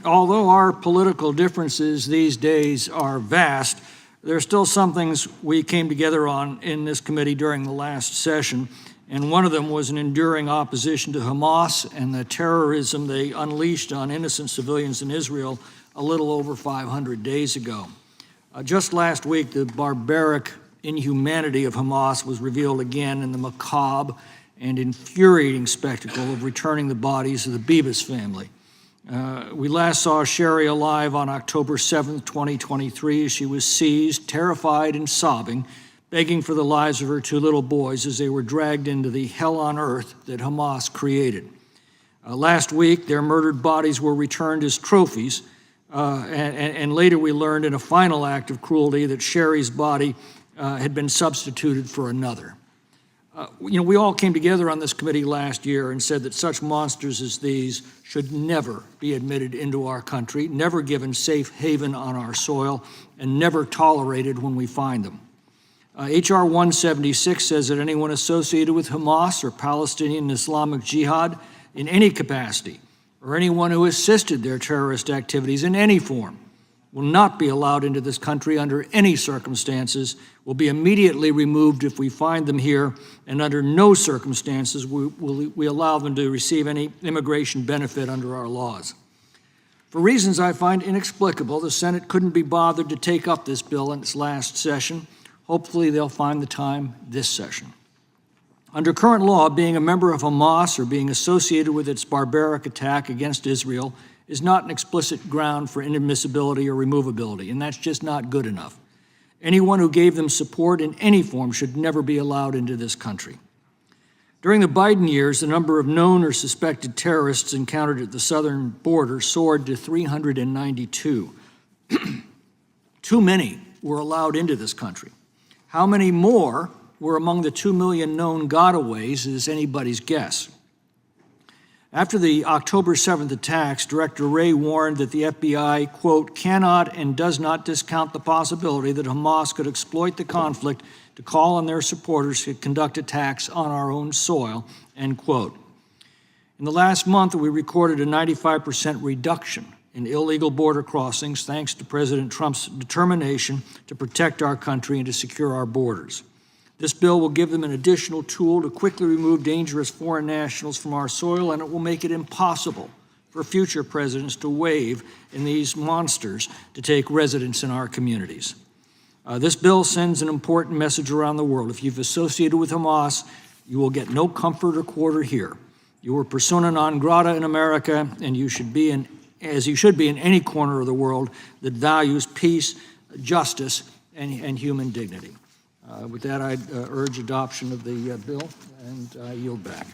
although our political differences these days are vast, there are still some things we came together on in this committee during the last session, and one of them was an enduring opposition to Hamas and the terrorism they unleashed on innocent civilians in Israel a little over 500 days ago. Just last week, the barbaric inhumanity of Hamas was revealed again in the macabre and infuriating spectacle of returning the bodies of the Bibas family. We last saw Sherry alive on October 7th, 2023, as she was seized, terrified and sobbing, begging for the lives of her two little boys as they were dragged into the hell on earth that Hamas created. Last week, their murdered bodies were returned as trophies, and later we learned in a final act of cruelty that Sherry's body had been substituted for another. We all came together on this committee last year and said that such monsters as these should never be admitted into our country, never given safe haven on our soil, and never tolerated when we find them. H.R. 176 says that anyone associated with Hamas or Palestinian Islamic Jihad in any capacity, or anyone who assisted their terrorist activities in any form, will not be allowed into this country under any circumstances, will be immediately removed if we find them here, and under no circumstances will we allow them to receive any immigration benefit under our laws. For reasons I find inexplicable, the Senate couldn't be bothered to take up this bill in its last session. Hopefully they'll find the time this session. Under current law, being a member of Hamas or being associated with its barbaric attack against Israel is not an explicit ground for inadmissibility or removability, and that's just not good enough. Anyone who gave them support in any form should never be allowed into this country. During the Biden years, the number of known or suspected terrorists encountered at the southern border soared to 392. Too many were allowed into this country. How many more were among the 2 million known gotaways is anybody's guess. After the October 7th attacks, Director Wray warned that the FBI, quote, cannot and does not discount the possibility that Hamas could exploit the conflict to call on their supporters to conduct attacks on our own soil, end quote. In the last month, we recorded a 95% reduction in illegal border crossings thanks to President Trump's determination to protect our country and to secure our borders. This bill will give them an additional tool to quickly remove dangerous foreign nationals from our soil, and it will make it impossible for future presidents to wave in these monsters to take residence in our communities. This bill sends an important message around the world. If you've associated with Hamas, you will get no comfort or quarter here. You are persona non grata in America, and you should be as you should be in any corner of the world that values peace, justice, and human dignity. With that, I'd urge adoption of the bill, and I yield back.